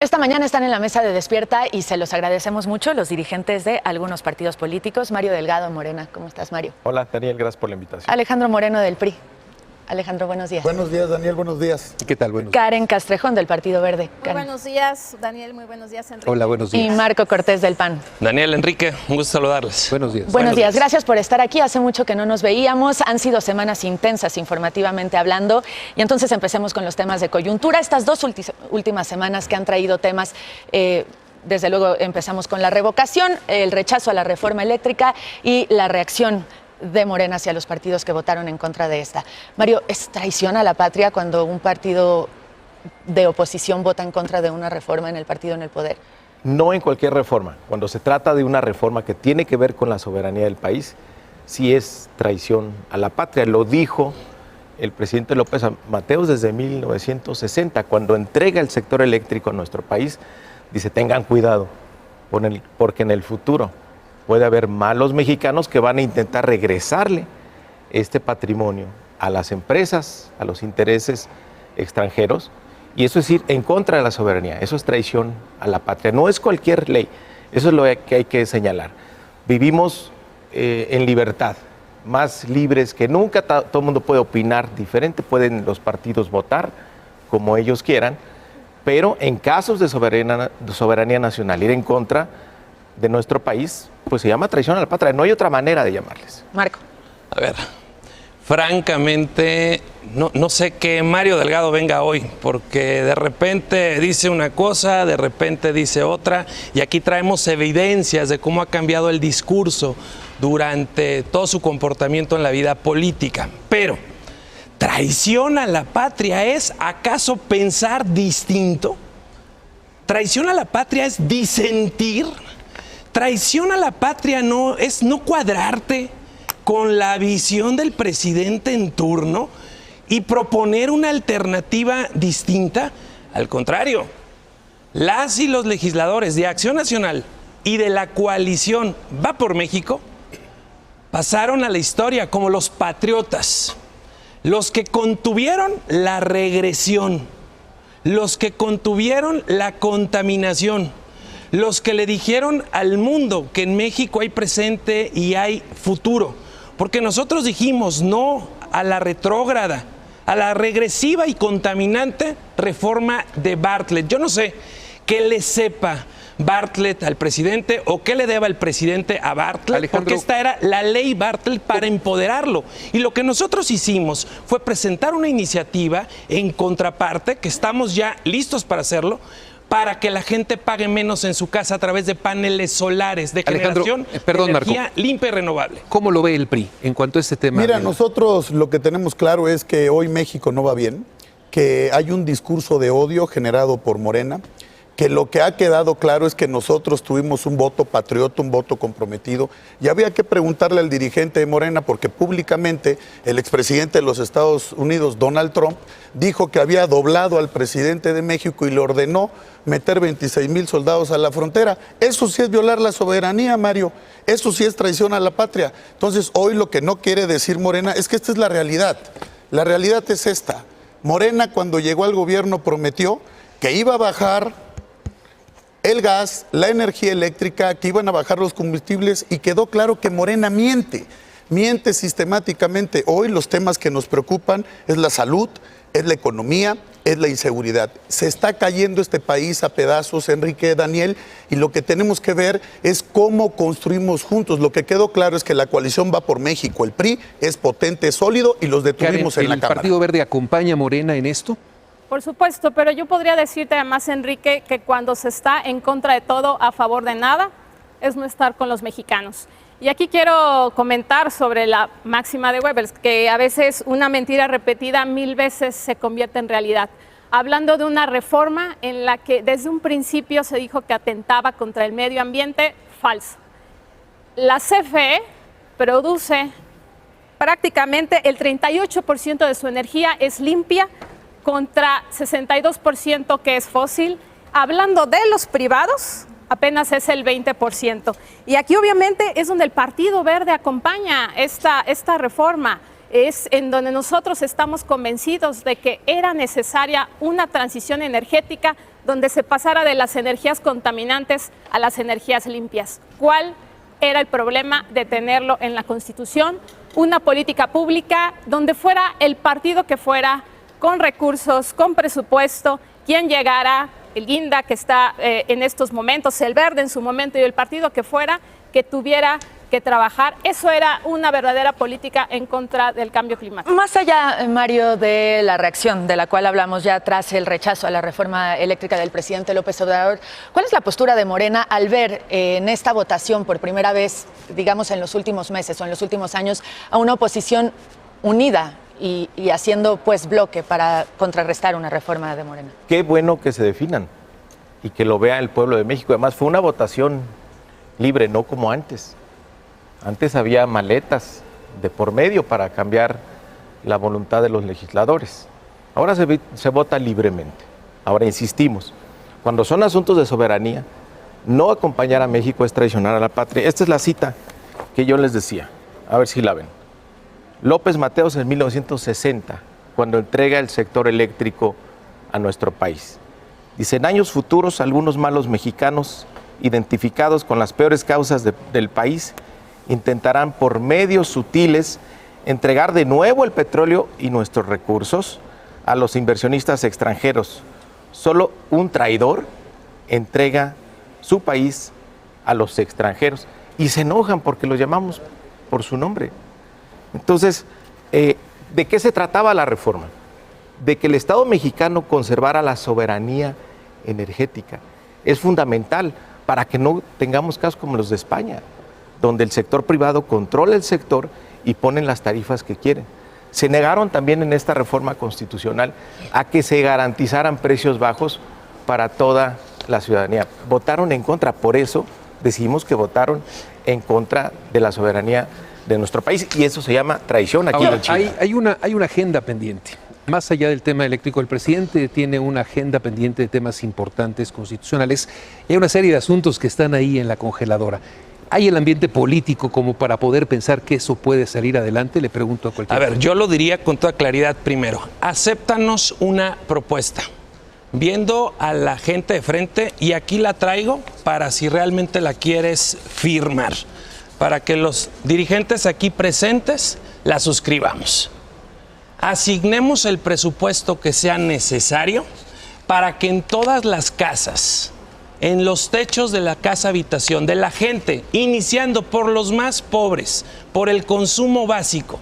Esta mañana están en la mesa de Despierta y se los agradecemos mucho los dirigentes de algunos partidos políticos. Mario Delgado, Morena. ¿Cómo estás, Mario? Hola, Daniel, gracias por la invitación. Alejandro Moreno, del PRI. Alejandro, buenos días. Buenos días, Daniel, buenos días. ¿Y qué tal? Buenos Karen Castrejón, del Partido Verde. Muy buenos días, Daniel, muy buenos días, Enrique. Hola, buenos días. Y Marco Cortés, del PAN. Daniel, Enrique, un gusto saludarles. Buenos días. Buenos días, gracias por estar aquí. Hace mucho que no nos veíamos, han sido semanas intensas informativamente hablando y entonces empecemos con los temas de coyuntura. Estas dos últimas semanas que han traído temas, desde luego empezamos con la revocación, el rechazo a la reforma eléctrica y la reacción de Morena hacia los partidos que votaron en contra de esta. Mario, ¿es traición a la patria cuando un partido de oposición vota en contra de una reforma en el partido en el poder? No en cualquier reforma. Cuando se trata de una reforma que tiene que ver con la soberanía del país, sí es traición a la patria. Lo dijo el presidente López Mateos desde 1960, cuando entrega el sector eléctrico a nuestro país. Dice, tengan cuidado, porque en el futuro puede haber malos mexicanos que van a intentar regresarle este patrimonio a las empresas, a los intereses extranjeros, y eso es ir en contra de la soberanía, eso es traición a la patria. No es cualquier ley, eso es lo que hay que señalar. Vivimos en libertad, más libres que nunca, todo el mundo puede opinar diferente, pueden los partidos votar como ellos quieran, pero en casos de soberanía nacional, ir en contra de nuestro país, pues se llama traición a la patria. No hay otra manera de llamarles. Marco. A ver, francamente, no sé que Mario Delgado venga hoy, porque de repente dice una cosa, de repente dice otra, y aquí traemos evidencias de cómo ha cambiado el discurso durante todo su comportamiento en la vida política. Pero, ¿traición a la patria es acaso pensar distinto? ¿Traición a la patria es disentir? Traición a la patria no es no cuadrarte con la visión del presidente en turno y proponer una alternativa distinta. Al contrario, las y los legisladores de Acción Nacional y de la coalición Va por México pasaron a la historia como los patriotas, los que contuvieron la regresión, los que contuvieron la contaminación, los que le dijeron al mundo que en México hay presente y hay futuro. Porque nosotros dijimos no a la retrógrada, a la regresiva y contaminante reforma de Bartlett. Yo no sé qué le sepa Bartlett al presidente o qué le deba el presidente a Bartlett, Alejandro, porque esta era la ley Bartlett para empoderarlo. Y lo que nosotros hicimos fue presentar una iniciativa en contraparte, que estamos ya listos para hacerlo, para que la gente pague menos en su casa a través de paneles solares de generación de energía limpia y renovable. ¿Cómo lo ve el PRI en cuanto a este tema? Mira, nosotros lo que tenemos claro es que hoy México no va bien, que hay un discurso de odio generado por Morena, que lo que ha quedado claro es que nosotros tuvimos un voto patriota, un voto comprometido, y había que preguntarle al dirigente de Morena, porque públicamente el expresidente de los Estados Unidos, Donald Trump, dijo que había doblado al presidente de México y le ordenó meter 26,000 soldados a la frontera. Eso sí es violar la soberanía, Mario, eso sí es traición a la patria. Entonces, hoy lo que no quiere decir Morena es que esta es la realidad es esta. Morena, cuando llegó al gobierno, prometió que iba a bajar el gas, la energía eléctrica, que iban a bajar los combustibles, y quedó claro que Morena miente sistemáticamente. Hoy los temas que nos preocupan es la salud, es la economía, es la inseguridad. Se está cayendo este país a pedazos, Enrique, Daniel, y lo que tenemos que ver es cómo construimos juntos. Lo que quedó claro es que la coalición Va por México, el PRI, es potente, es sólido, y los detuvimos en la Cámara. ¿El Partido Verde acompaña a Morena en esto? Por supuesto, pero yo podría decirte además, Enrique, que cuando se está en contra de todo, a favor de nada, es no estar con los mexicanos. Y aquí quiero comentar sobre la máxima de Goebbels, que a veces una mentira repetida 1000 veces se convierte en realidad. Hablando de una reforma en la que desde un principio se dijo que atentaba contra el medio ambiente, falso. La CFE produce prácticamente el 38% de su energía es limpia, contra 62% que es fósil. Hablando de los privados, apenas es el 20%. Y aquí obviamente es donde el Partido Verde acompaña esta reforma. Es en donde nosotros estamos convencidos de que era necesaria una transición energética donde se pasara de las energías contaminantes a las energías limpias. ¿Cuál era el problema de tenerlo en la Constitución? Una política pública donde fuera el partido que fuera, con recursos, con presupuesto, quien llegara, el Guinda que está en estos momentos, el Verde en su momento y el partido que fuera, que tuviera que trabajar. Eso era una verdadera política en contra del cambio climático. Más allá, Mario, de la reacción de la cual hablamos ya tras el rechazo a la reforma eléctrica del presidente López Obrador, ¿cuál es la postura de Morena al ver en esta votación por primera vez, digamos en los últimos meses o en los últimos años, a una oposición unida y haciendo pues bloque para contrarrestar una reforma de Morena? Qué bueno que se definan y que lo vea el pueblo de México. Además, fue una votación libre, no como antes. Antes había maletas de por medio para cambiar la voluntad de los legisladores. Ahora se vota libremente. Ahora insistimos, cuando son asuntos de soberanía, no acompañar a México es traicionar a la patria. Esta es la cita que yo les decía, a ver si la ven. López Mateos en 1960, cuando entrega el sector eléctrico a nuestro país. Dice, en años futuros, algunos malos mexicanos identificados con las peores causas del país intentarán por medios sutiles entregar de nuevo el petróleo y nuestros recursos a los inversionistas extranjeros. Solo un traidor entrega su país a los extranjeros y se enojan porque los llamamos por su nombre. Entonces, ¿de qué se trataba la reforma? De que el Estado mexicano conservara la soberanía energética. Es fundamental para que no tengamos casos como los de España, donde el sector privado controla el sector y ponen las tarifas que quieren. Se negaron también en esta reforma constitucional a que se garantizaran precios bajos para toda la ciudadanía. Votaron en contra, por eso decimos que votaron en contra de la soberanía de nuestro país y eso se llama traición aquí en Chile. Hay una agenda pendiente. Más allá del tema eléctrico, el presidente tiene una agenda pendiente de temas importantes constitucionales y hay una serie de asuntos que están ahí en la congeladora. ¿Hay el ambiente político como para poder pensar que eso puede salir adelante? Le pregunto a cualquiera. A ver, yo lo diría con toda claridad primero. Acéptanos una propuesta, viendo a la gente de frente, y aquí la traigo para si realmente la quieres firmar, para que los dirigentes aquí presentes la suscribamos. Asignemos el presupuesto que sea necesario para que en todas las casas, en los techos de la casa habitación de la gente, iniciando por los más pobres, por el consumo básico,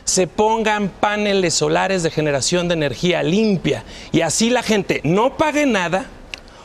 se pongan paneles solares de generación de energía limpia y así la gente no pague nada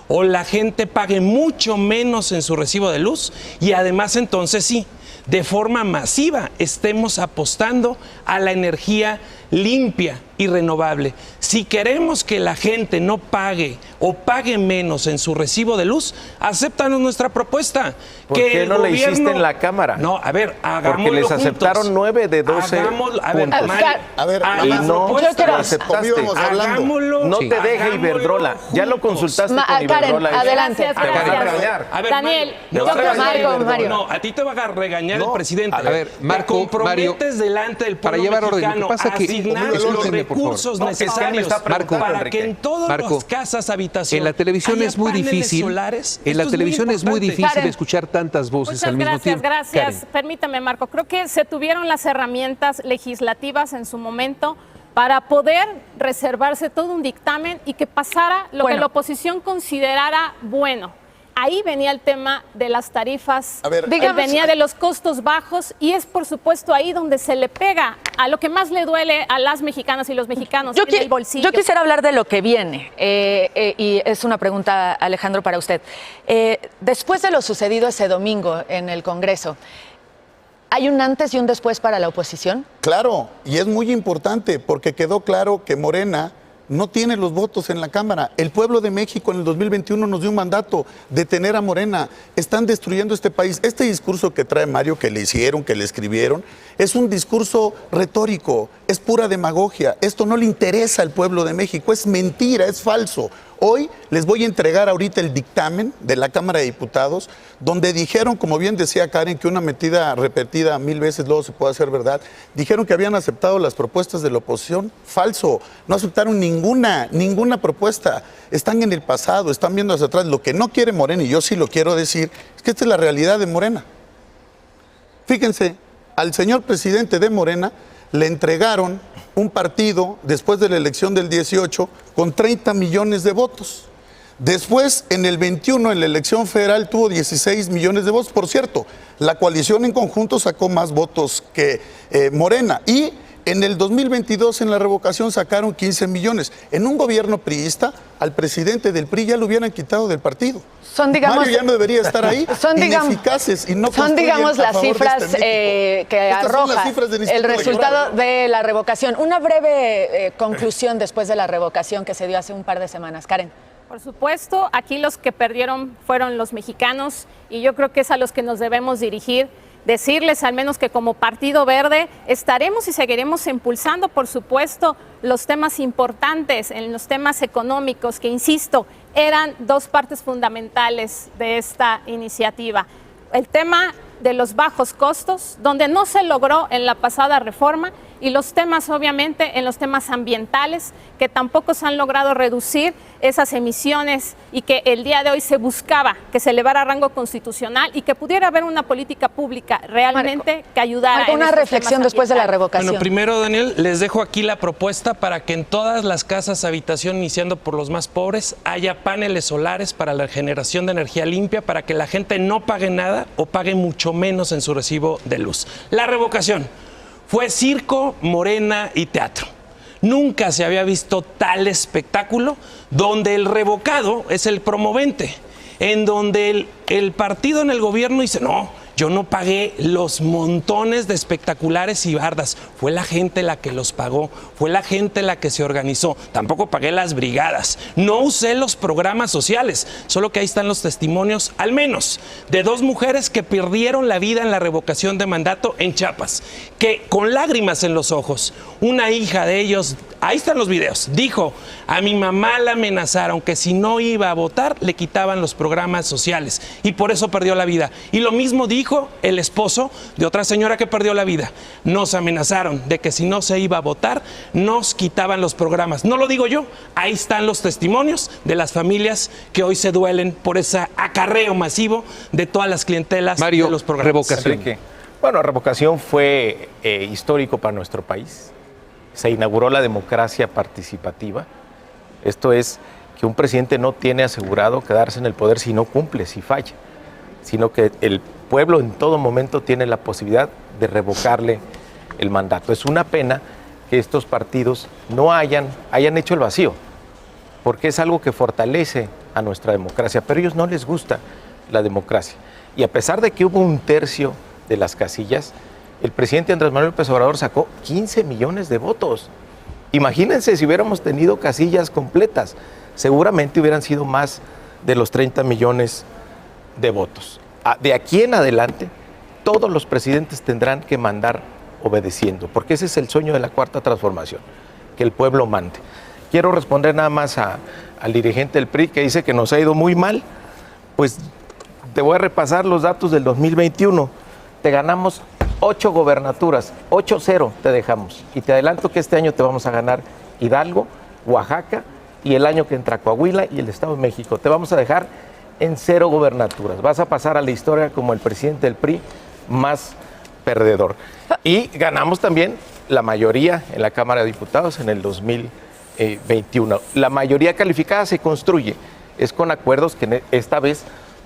o la gente pague mucho menos en su recibo de luz y además entonces sí, de forma masiva estemos apostando a la energía limpia y renovable. Si queremos que la gente no pague o pague menos en su recibo de luz, acéptanos nuestra propuesta. ¿Por qué no la hiciste en la Cámara? No, a ver, hagámoslo porque les juntos. aceptaron 9 de 12 A ver, puntos. Mario, A ver, Y nada más, no yo quiero- lo aceptaste. Íbamos hablando. Hagámoslo. No Sí. te deja Hagámoslo Iberdrola. Ya lo juntos. consultaste Karen, con Iberdrola. adelante. Gracias, Te van a gracias. regañar. A ver, Daniel, Mario, yo te va a creo- regañar Mario, Iberdrola. Mario. No, a ti te va a regañar No. el presidente. A ver, Marco, te comprometes delante del para pueblo llevar orden, lo que mexicano pasa a que- asignar los escúchenme, por favor. recursos No, que Karen necesarios está preguntando, para Enrique. que en todas Marco, las casas habitación En la televisión haya es muy paneles difícil. solares. En la Esto televisión es muy importante. difícil Karen. escuchar tantas voces Muchas al mismo gracias, tiempo. gracias. Karen. Permítame, Marco. Creo que se tuvieron las herramientas legislativas en su momento para poder reservarse todo un dictamen y que pasara lo Bueno. que la oposición considerara bueno. Ahí venía el tema de las tarifas, A ver, venía de los costos bajos y es por supuesto ahí donde se le pega a lo que más le duele a las mexicanas y los mexicanos, en el bolsillo. Yo quisiera hablar de lo que viene, y es una pregunta, Alejandro, para usted. Después de lo sucedido ese domingo en el Congreso, ¿hay un antes y un después para la oposición? Claro, y es muy importante porque quedó claro que Morena no tiene los votos en la Cámara. El pueblo de México en el 2021 nos dio un mandato de tener a Morena. Están destruyendo este país. Este discurso que trae Mario, que le hicieron, que le escribieron, es un discurso retórico, es pura demagogia. Esto no le interesa al pueblo de México, es mentira, es falso. Hoy les voy a entregar ahorita el dictamen de la Cámara de Diputados, donde dijeron, como bien decía Karen, que una mentira repetida 1000 veces luego se puede hacer verdad. Dijeron que habían aceptado las propuestas de la oposición. Falso, no aceptaron ninguna propuesta. Están en el pasado, están viendo hacia atrás. Lo que no quiere Morena, y yo sí lo quiero decir, es que esta es la realidad de Morena. Fíjense, al señor presidente de Morena le entregaron un partido después de la elección del 18 con 30 millones de votos. Después, en el 21, en la elección federal, tuvo 16 millones de votos. Por cierto, la coalición en conjunto sacó más votos que Morena. Y en el 2022, en la revocación, sacaron 15 millones. En un gobierno priista, al presidente del PRI ya lo hubieran quitado del partido. Son, digamos, Mario ya no debería estar ahí. Son, ineficaces y no son, digamos, las cifras que Estas son arroja las cifras del el Instituto resultado Electoral. de la revocación. Una breve conclusión después de la revocación que se dio hace un par de semanas. Karen. Por supuesto, aquí los que perdieron fueron los mexicanos y yo creo que es a los que nos debemos dirigir. Decirles al menos que como Partido Verde estaremos y seguiremos impulsando, por supuesto, los temas importantes, en los temas económicos, que insisto, eran dos partes fundamentales de esta iniciativa. El tema de los bajos costos, donde no se logró en la pasada reforma, y los temas, obviamente, en los temas ambientales, que tampoco se han logrado reducir esas emisiones y que el día de hoy se buscaba que se elevara a rango constitucional y que pudiera haber una política pública realmente Marco, que ayudara. Marco, una reflexión después de la revocación. Bueno, primero, Daniel, les dejo aquí la propuesta para que en todas las casas habitación, iniciando por los más pobres, haya paneles solares para la generación de energía limpia, para que la gente no pague nada o pague mucho menos en su recibo de luz. La revocación fue circo, Morena y teatro. Nunca se había visto tal espectáculo donde el revocado es el promovente, en donde el partido en el gobierno dice, no, yo no pagué los montones de espectaculares y bardas, fue la gente la que los pagó, fue la gente la que se organizó, tampoco pagué las brigadas, no usé los programas sociales, solo que ahí están los testimonios, al menos, de 2 mujeres que perdieron la vida en la revocación de mandato en Chiapas, que con lágrimas en los ojos, una hija de ellos, ahí están los videos, dijo, a mi mamá la amenazaron que si no iba a votar le quitaban los programas sociales y por eso perdió la vida. Y lo mismo dijo el esposo de otra señora que perdió la vida. Nos amenazaron de que si no se iba a votar nos quitaban los programas. No lo digo yo, ahí están los testimonios de las familias que hoy se duelen por ese acarreo masivo de todas las clientelas Mario, de los programas. revocación. Enrique. Bueno, la revocación fue histórico para nuestro país. Se inauguró la democracia participativa. Esto es que un presidente no tiene asegurado quedarse en el poder si no cumple, si falla, sino que el pueblo en todo momento tiene la posibilidad de revocarle el mandato. Es una pena que estos partidos no hayan hecho el vacío, porque es algo que fortalece a nuestra democracia, pero a ellos no les gusta la democracia. Y a pesar de que hubo 1/3 de las casillas, el presidente Andrés Manuel López Obrador sacó 15 millones de votos. Imagínense si hubiéramos tenido casillas completas, seguramente hubieran sido más de los 30 millones de votos. De aquí en adelante, todos los presidentes tendrán que mandar obedeciendo, porque ese es el sueño de la Cuarta Transformación, que el pueblo mande. Quiero responder nada más al dirigente del PRI que dice que nos ha ido muy mal. Pues te voy a repasar los datos del 2021. Te ganamos 8 gobernaturas, 8-0 te dejamos. Y te adelanto que este año te vamos a ganar Hidalgo, Oaxaca y el año que entra Coahuila y el Estado de México. Te vamos a dejar en 0 gobernaturas. Vas a pasar a la historia como el presidente del PRI más perdedor. Y ganamos también la mayoría en la Cámara de Diputados en el 2021. La mayoría calificada se construye, es con acuerdos que esta vez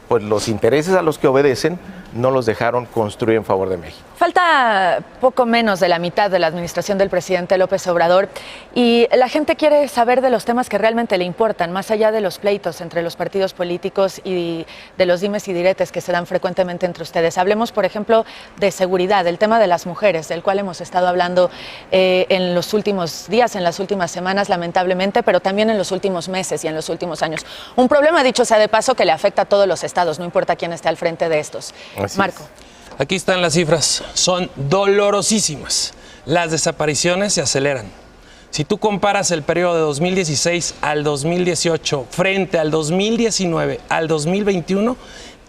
pues los intereses a los que obedecen no los dejaron construir en favor de México. Falta poco menos de la mitad de la administración del presidente López Obrador y la gente quiere saber de los temas que realmente le importan, más allá de los pleitos entre los partidos políticos y de los dimes y diretes que se dan frecuentemente entre ustedes. Hablemos, por ejemplo, de seguridad, el tema de las mujeres, del cual hemos estado hablando en los últimos días, en las últimas semanas, lamentablemente, pero también en los últimos meses y en los últimos años. Un problema, dicho sea de paso, que le afecta a todos los estados, no importa quién esté al frente de estos. Así Marco. es. Aquí están las cifras, son dolorosísimas. Las desapariciones se aceleran. Si tú comparas el periodo de 2016 al 2018 frente al 2019 al 2021,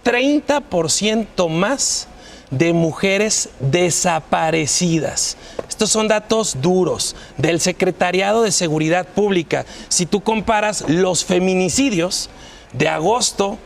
30% más de mujeres desaparecidas. Estos son datos duros del Secretariado de Seguridad Pública. Si tú comparas los feminicidios de agosto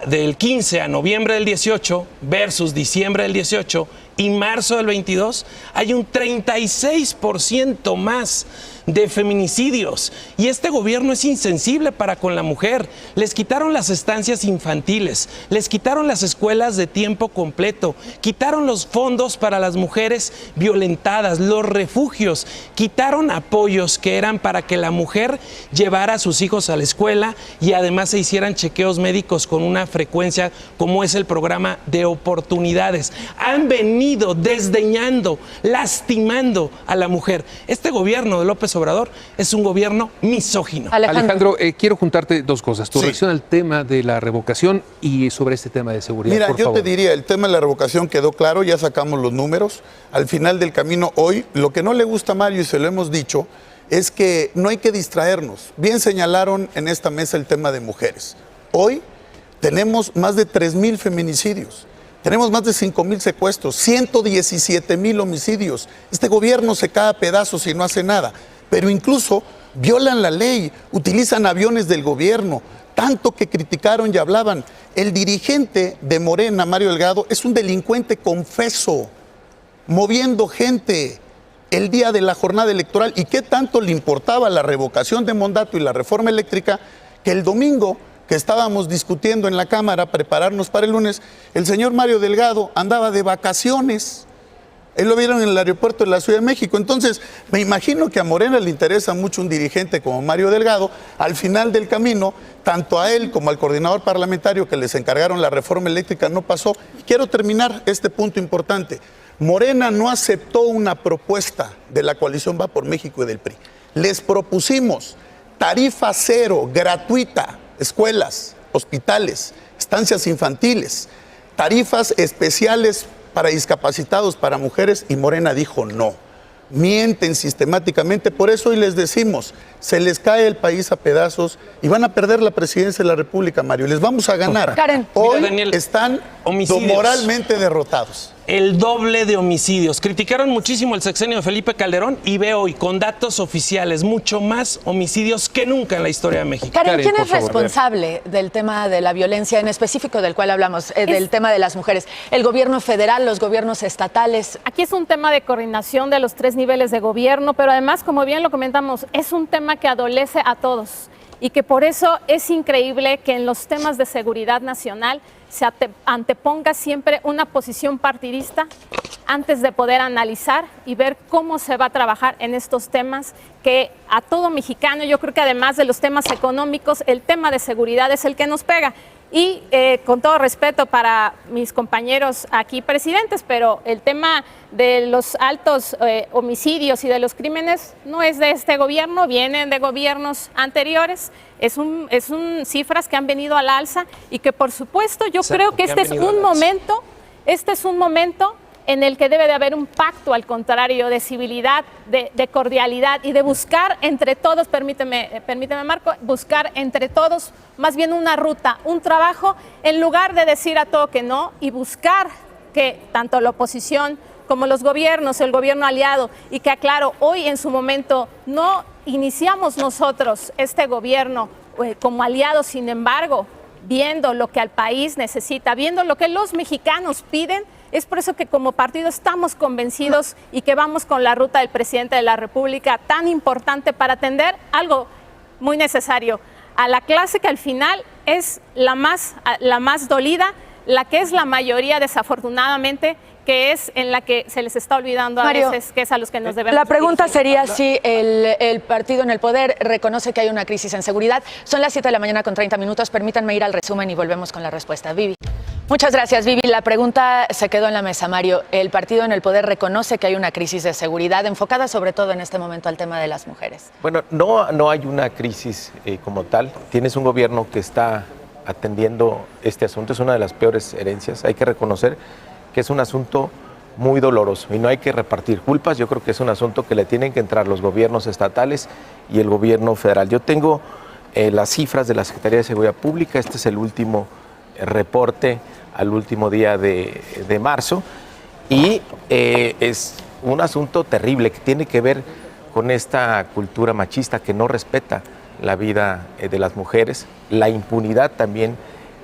del 15 a noviembre del 18 versus diciembre del 18 y marzo del 22, hay un 36% más de feminicidios. Y este gobierno es insensible para con la mujer. Les quitaron las estancias infantiles, les quitaron las escuelas de tiempo completo, quitaron los fondos para las mujeres violentadas, los refugios, quitaron apoyos que eran para que la mujer llevara a sus hijos a la escuela y además se hicieran chequeos médicos con una frecuencia como es el programa de oportunidades. Han venido desdeñando, lastimando a la mujer. Este gobierno de López Obrador es un gobierno misógino. Alejandro, quiero juntarte dos cosas. Tu reacción al tema de la revocación y sobre este tema de seguridad. Mira, por yo favor. te diría, el tema de la revocación quedó claro, ya sacamos los números. Al final del camino hoy, lo que no le gusta a Mario, y se lo hemos dicho, es que no hay que distraernos. Bien señalaron en esta mesa el tema de mujeres. Hoy tenemos más de 3,000 feminicidios. Tenemos más de 5,000 secuestros, 117,000 homicidios. Este gobierno se cae a pedazos y no hace nada. Pero incluso violan la ley, utilizan aviones del gobierno, tanto que criticaron y hablaban. El dirigente de Morena, Mario Delgado, es un delincuente confeso, moviendo gente el día de la jornada electoral. ¿Y qué tanto le importaba la revocación de mandato y la reforma eléctrica que el domingo que estábamos discutiendo en la Cámara, prepararnos para el lunes, el señor Mario Delgado andaba de vacaciones? Él lo vieron en el aeropuerto de la Ciudad de México. Entonces, me imagino que a Morena le interesa mucho un dirigente como Mario Delgado. Al final del camino, tanto a él como al coordinador parlamentario que les encargaron la reforma eléctrica no pasó. Y quiero terminar este punto importante. Morena no aceptó una propuesta de la coalición Va por México y del PRI. Les propusimos tarifa cero, gratuita, escuelas, hospitales, estancias infantiles, tarifas especiales para discapacitados, para mujeres, y Morena dijo no. Mienten sistemáticamente, por eso hoy les decimos, se les cae el país a pedazos y van a perder la presidencia de la República, Mario. Les vamos a ganar. Karen. Hoy Mira, Daniel, están homicidios. moralmente derrotados. El doble de homicidios. Criticaron muchísimo el sexenio de Felipe Calderón y ve hoy, con datos oficiales, mucho más homicidios que nunca en la historia de México. Karen, ¿quién por es favor, responsable del tema de la violencia en específico del cual hablamos, del tema de las mujeres? ¿El gobierno federal, los gobiernos estatales? Aquí es un tema de coordinación de los 3 niveles de gobierno, pero además, como bien lo comentamos, es un tema que adolece a todos y que por eso es increíble que en los temas de seguridad nacional se anteponga siempre una posición partidista antes de poder analizar y ver cómo se va a trabajar en estos temas que a todo mexicano, yo creo que además de los temas económicos, el tema de seguridad es el que nos pega. Y con todo respeto para mis compañeros aquí presidentes, pero el tema de los altos homicidios y de los crímenes no es de este gobierno, vienen de gobiernos anteriores, es cifras que han venido al alza y que por supuesto yo creo que este es un momento en el que debe de haber un pacto, al contrario, de civilidad, de cordialidad y de buscar entre todos, permíteme Marco, buscar entre todos más bien una ruta, un trabajo, en lugar de decir a todo que no y buscar que tanto la oposición como los gobiernos, el gobierno aliado, y que aclaro, hoy en su momento no iniciamos nosotros este gobierno como aliados, sin embargo, viendo lo que al país necesita, viendo lo que los mexicanos piden. Es por eso que como partido estamos convencidos y que vamos con la ruta del presidente de la República, tan importante para atender algo muy necesario a la clase que al final es la más dolida, la que es la mayoría desafortunadamente, que es en la que se les está olvidando Mario, a veces, que es a los que nos debemos. La pregunta sería si el partido en el poder reconoce que hay una crisis en seguridad. Son las 7 de la mañana con 30 minutos. Permítanme ir al resumen y volvemos con la respuesta. Vivi. Muchas gracias, Vivi. La pregunta se quedó en la mesa, Mario. ¿El partido en el poder reconoce que hay una crisis de seguridad enfocada sobre todo en este momento al tema de las mujeres? Bueno, no hay una crisis como tal. Tienes un gobierno que está atendiendo este asunto. Es una de las peores herencias. Hay que reconocer que es un asunto muy doloroso y no hay que repartir culpas. Yo creo que es un asunto que le tienen que entrar los gobiernos estatales y el gobierno federal. Yo tengo las cifras de la Secretaría de Seguridad Pública. Este es el último reporte al último día de marzo y es un asunto terrible que tiene que ver con esta cultura machista que no respeta la vida de las mujeres. La impunidad también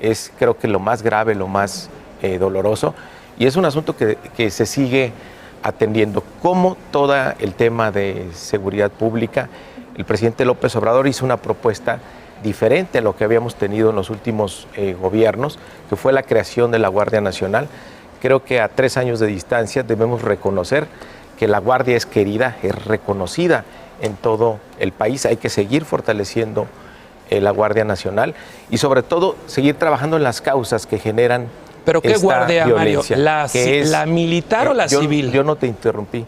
es, creo que, lo más grave, lo más doloroso, y es un asunto que se sigue atendiendo. Como todo el tema de seguridad pública, el presidente López Obrador hizo una propuesta diferente a lo que habíamos tenido en los últimos gobiernos, que fue la creación de la Guardia Nacional. Creo que a 3 años de distancia debemos reconocer que la Guardia es querida, es reconocida en todo el país. Hay que seguir fortaleciendo la Guardia Nacional y sobre todo seguir trabajando en las causas que generan. ¿Pero qué guardia, Mario? ¿La militar o la civil? Yo no te interrumpí.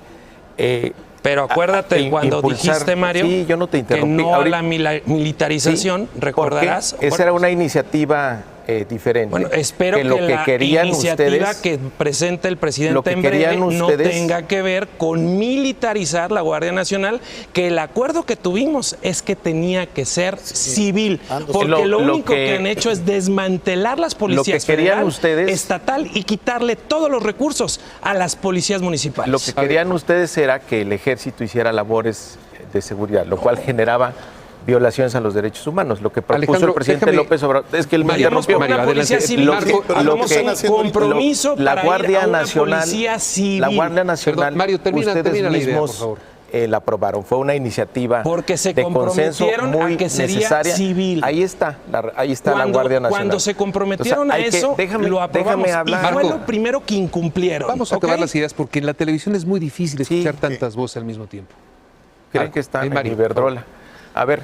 Pero acuérdate cuando dijiste, Mario, sí, yo no te interrumpí. Que no a la militarización, sí, recordarás. Esa era una iniciativa diferente. Bueno, espero que la iniciativa que presente el presidente en breve no tenga que ver con militarizar la Guardia Nacional, que el acuerdo que tuvimos es que tenía que ser civil, porque lo único que han hecho es desmantelar las policías federal, estatal y quitarle todos los recursos a las policías municipales. Lo que querían ustedes era que el ejército hiciera labores de seguridad, lo cual generaba violaciones a los derechos humanos. Lo que propuso el presidente López Obrador es que el Mario rompió una policía civil, compromiso para Guardia ir a una Nacional, policía civil. La Guardia Nacional, Mario, ustedes termina mismos la idea, por favor. La aprobaron. Fue una iniciativa porque se de consenso muy a que sería necesaria. Civil. Ahí está la Guardia Nacional. Cuando se comprometieron a eso, lo aprobamos y fue lo primero que incumplieron. Vamos a acabar las ideas porque en la televisión es muy difícil escuchar tantas voces al mismo tiempo. Creen que están en Iberdrola. A ver,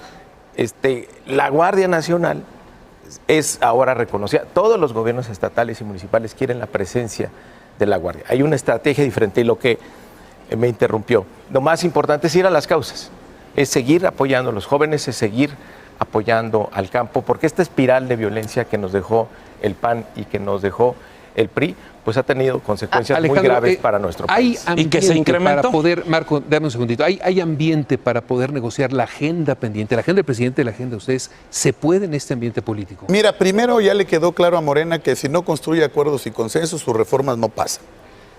la Guardia Nacional es ahora reconocida. Todos los gobiernos estatales y municipales quieren la presencia de la Guardia. Hay una estrategia diferente y lo que me interrumpió. Lo más importante es ir a las causas, es seguir apoyando a los jóvenes, es seguir apoyando al campo, porque esta espiral de violencia que nos dejó el PAN y que nos dejó el PRI, pues ha tenido consecuencias muy graves para nuestro país. Y que se incrementó. Para poder, Marco, dame un segundito, ¿hay ambiente para poder negociar la agenda pendiente, la agenda del presidente, la agenda de ustedes? ¿Se puede en este ambiente político? Mira, primero ya le quedó claro a Morena que si no construye acuerdos y consensos, sus reformas no pasan.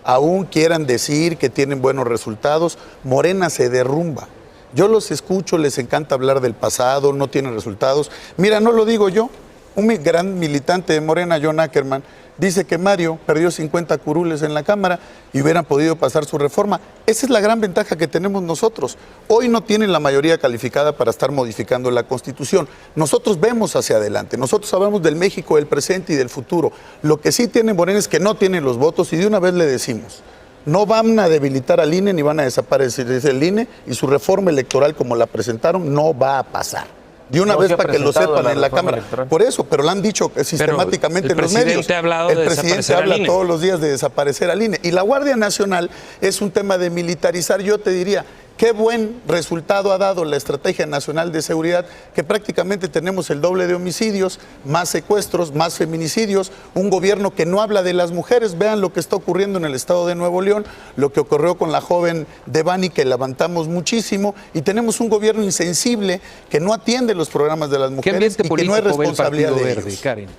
Aún quieran decir que tienen buenos resultados, Morena se derrumba. Yo los escucho, les encanta hablar del pasado, no tienen resultados. Mira, no lo digo yo, un gran militante de Morena, John Ackerman, dice que Mario perdió 50 curules en la Cámara y hubieran podido pasar su reforma. Esa es la gran ventaja que tenemos nosotros. Hoy no tienen la mayoría calificada para estar modificando la Constitución. Nosotros vemos hacia adelante, nosotros hablamos del México del presente y del futuro. Lo que sí tiene Morena es que no tienen los votos y de una vez le decimos, no van a debilitar al INE ni van a desaparecer el INE y su reforma electoral como la presentaron no va a pasar. De una vez para que lo sepan en la Cámara. Electoral. Por eso, pero lo han dicho sistemáticamente en los medios. El presidente habla todos los días de desaparecer al INE. Y la Guardia Nacional es un tema de militarizar. Yo te diría, qué buen resultado ha dado la Estrategia Nacional de Seguridad, que prácticamente tenemos el doble de homicidios, más secuestros, más feminicidios, un gobierno que no habla de las mujeres. Vean lo que está ocurriendo en el estado de Nuevo León, lo que ocurrió con la joven Devani, que levantamos muchísimo, y tenemos un gobierno insensible que no atiende los programas de las mujeres y que no es responsabilidad de ellos. Karen?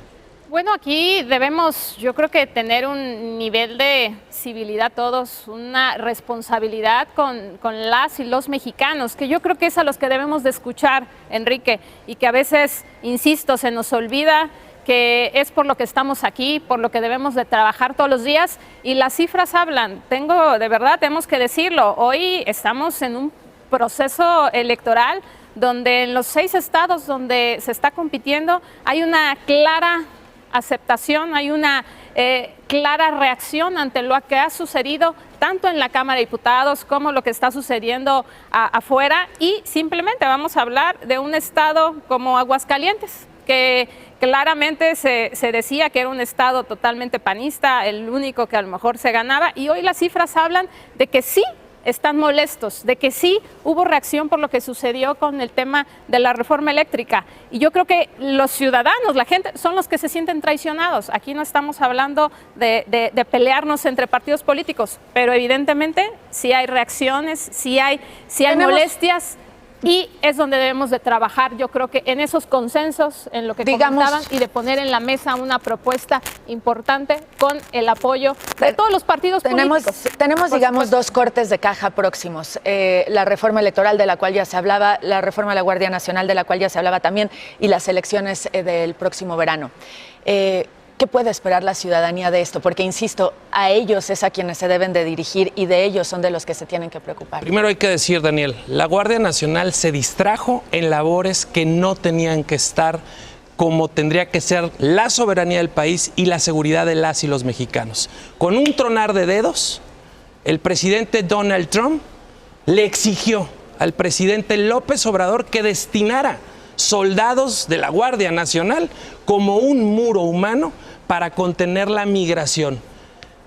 Bueno, aquí debemos, yo creo que tener un nivel de civilidad todos, una responsabilidad con las y los mexicanos, que yo creo que es a los que debemos de escuchar, Enrique, y que a veces, insisto, se nos olvida que es por lo que estamos aquí, por lo que debemos de trabajar todos los días, y las cifras hablan. De verdad, tenemos que decirlo, hoy estamos en un proceso electoral donde en los 6 estados donde se está compitiendo hay una clara aceptación, hay una clara reacción ante lo que ha sucedido tanto en la Cámara de Diputados como lo que está sucediendo afuera, y simplemente vamos a hablar de un estado como Aguascalientes, que claramente se decía que era un estado totalmente panista, el único que a lo mejor se ganaba, y hoy las cifras hablan de que sí, están molestos de que sí hubo reacción por lo que sucedió con el tema de la reforma eléctrica. Y yo creo que los ciudadanos, la gente, son los que se sienten traicionados. Aquí no estamos hablando de pelearnos entre partidos políticos, pero evidentemente sí hay reacciones, sí hay molestias. Y es donde debemos de trabajar, yo creo que en esos consensos, en lo que comentaban, y de poner en la mesa una propuesta importante con el apoyo de todos los partidos políticos. Tenemos, digamos, dos cortes de caja próximos. La reforma electoral de la cual ya se hablaba, la reforma de la Guardia Nacional de la cual ya se hablaba también, y las elecciones del próximo verano. ¿Qué puede esperar la ciudadanía de esto? Porque, insisto, a ellos es a quienes se deben de dirigir y de ellos son de los que se tienen que preocupar. Primero hay que decir, Daniel, la Guardia Nacional se distrajo en labores que no tenían que estar, como tendría que ser la soberanía del país y la seguridad de las y los mexicanos. Con un tronar de dedos, el presidente Donald Trump le exigió al presidente López Obrador que destinara soldados de la Guardia Nacional como un muro humano para contener la migración.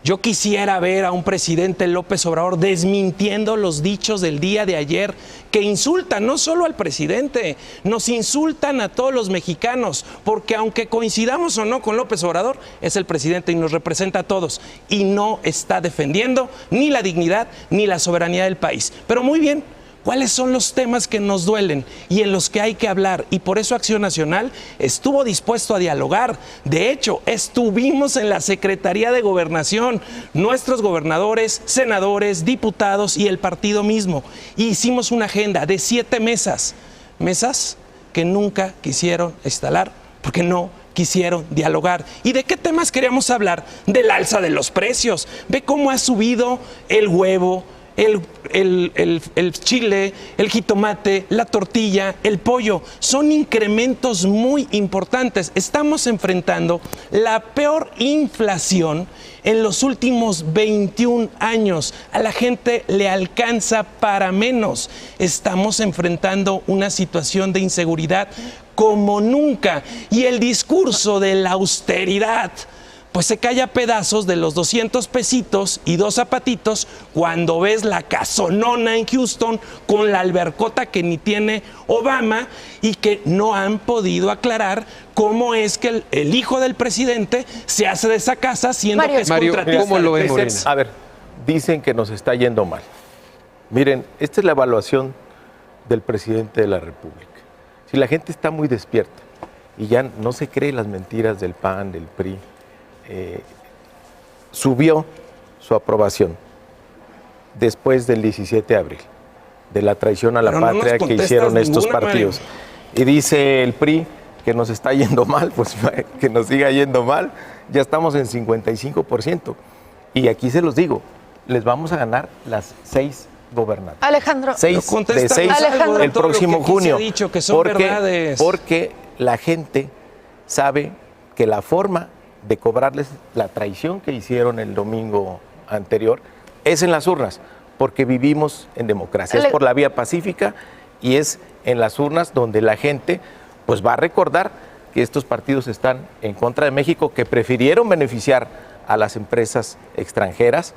Yo quisiera ver a un presidente López Obrador desmintiendo los dichos del día de ayer que insultan no solo al presidente, nos insultan a todos los mexicanos, porque aunque coincidamos o no con López Obrador, es el presidente y nos representa a todos y no está defendiendo ni la dignidad ni la soberanía del país. Pero muy bien, ¿cuáles son los temas que nos duelen y en los que hay que hablar? Y por eso Acción Nacional estuvo dispuesto a dialogar. De hecho, estuvimos en la Secretaría de Gobernación, nuestros gobernadores, senadores, diputados y el partido mismo. Y hicimos una agenda de 7 mesas. Mesas que nunca quisieron instalar porque no quisieron dialogar. ¿Y de qué temas queríamos hablar? Del alza de los precios. Ve cómo ha subido el huevo, el chile, el jitomate, la tortilla, el pollo. Son incrementos muy importantes. Estamos enfrentando la peor inflación en los últimos 21 años. A la gente le alcanza para menos. Estamos enfrentando una situación de inseguridad como nunca. Y el discurso de la austeridad pues se cae a pedazos de los 200 pesitos y 2 zapatitos cuando ves la casonona en Houston con la albercota que ni tiene Obama y que no han podido aclarar cómo es que el hijo del presidente se hace de esa casa siendo que es contratista. ¿Cómo lo ven, Morena? A ver, dicen que nos está yendo mal. Miren, esta es la evaluación del presidente de la República. Si la gente está muy despierta y ya no se cree las mentiras del PAN, del PRI, subió su aprobación después del 17 de abril, de la traición a la patria que hicieron estos partidos. Mario. Y dice el PRI que nos está yendo mal, pues que nos siga yendo mal, ya estamos en 55%. Y aquí se los digo, les vamos a ganar las 6 gobernantes. Alejandro, 6 de 6 el próximo junio. Dicho, que son verdades. Porque la gente sabe que la forma de cobrarles la traición que hicieron el domingo anterior es en las urnas, porque vivimos en democracia, es por la vía pacífica y es en las urnas donde la gente pues va a recordar que estos partidos están en contra de México, que prefirieron beneficiar a las empresas extranjeras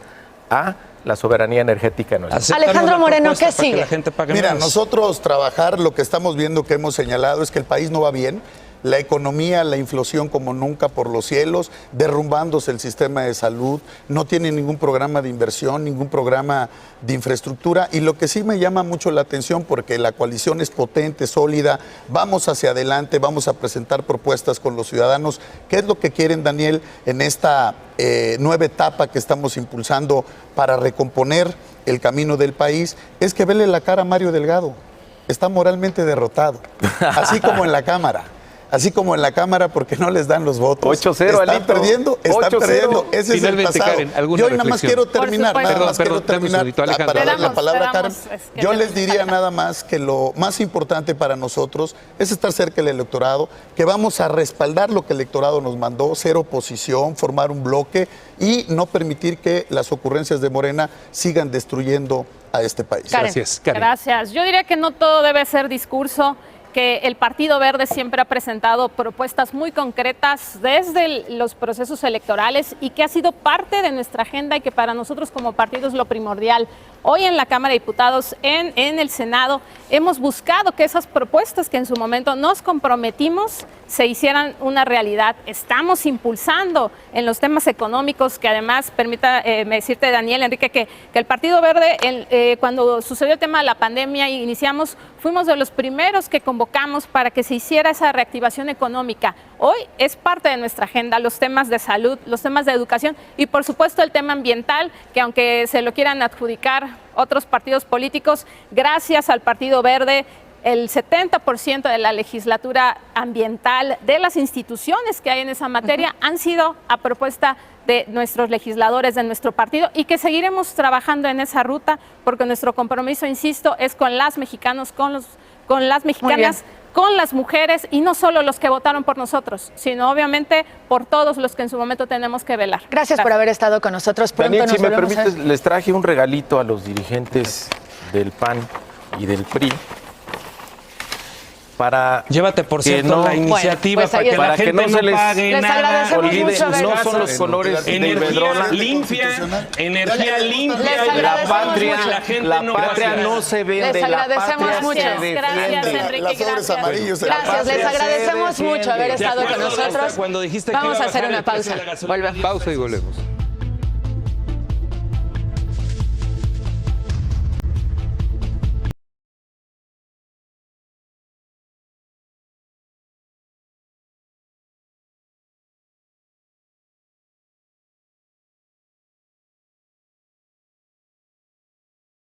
a la soberanía energética nuestra. Alejandro Moreno, ¿qué sigue? Mira, nosotros trabajar, lo que estamos viendo, que hemos señalado, es que el país no va bien. La economía, la inflación como nunca por los cielos, derrumbándose el sistema de salud, no tiene ningún programa de inversión, ningún programa de infraestructura. Y lo que sí me llama mucho la atención, porque la coalición es potente, sólida, vamos hacia adelante, vamos a presentar propuestas con los ciudadanos. ¿Qué es lo que quieren, Daniel, en esta nueva etapa que estamos impulsando para recomponer el camino del país? Es que vele la cara a Mario Delgado, está moralmente derrotado, así como en la Cámara. Así como en la Cámara, porque no les dan los votos. 8-0, están perdiendo, están perdiendo. Ese es el pasado. Karen, yo nada más quiero terminar, para darle la palabra a Karen. Yo les diría nada más que lo más importante para nosotros es estar cerca del electorado, que vamos a respaldar lo que el electorado nos mandó, ser oposición, formar un bloque y no permitir que las ocurrencias de Morena sigan destruyendo a este país. Gracias, Karen. Gracias. Yo diría que no todo debe ser discurso. que el Partido Verde siempre ha presentado propuestas muy concretas desde los procesos electorales y que ha sido parte de nuestra agenda y que para nosotros como partido es lo primordial. Hoy en la Cámara de Diputados, en el Senado, hemos buscado que esas propuestas que en su momento nos comprometimos se hicieran una realidad. Estamos impulsando en los temas económicos, que además, permítame decirte, Daniel, Enrique, que el Partido Verde, cuando sucedió el tema de la pandemia y iniciamos, fuimos de los primeros que convocamos para que se hiciera esa reactivación económica. Hoy es parte de nuestra agenda los temas de salud, los temas de educación y por supuesto el tema ambiental, que aunque se lo quieran adjudicar otros partidos políticos, gracias al Partido Verde, el 70% de la legislatura ambiental de las instituciones que hay en esa materia han sido a propuesta de nuestros legisladores, de nuestro partido, y que seguiremos trabajando en esa ruta porque nuestro compromiso, insisto, es con las mexicanos, con las mexicanas, con las mujeres y no solo los que votaron por nosotros, sino obviamente por todos los que en su momento tenemos que velar. Gracias por haber estado con nosotros. Pronto Daniel, nos si me volvemos permites, les traje un regalito a los dirigentes del PAN y del PRI. Para Llévate, por que cierto, no- la iniciativa Bueno, pues ahí para que la está. gente Para que no no se les- pague Les nada. agradecemos olvide, mucho haber no estado. son los colores de Energía Iberdrola. limpia, energía limpia. Les y agradecemos La patria, mucho. la gente la no patria paga. no se vende, Les agradecemos la patria mucho. se defiende. Gracias, Enrique. Las sobres Gracias. amarillos de la Gracias, les patria. agradecemos mucho haber De estado con acuerdo, hasta nosotros. cuando dijiste que Vamos iba a a hacer bajar una el precio pausa. de la gasolina. Volvemos. Pausa y volvemos.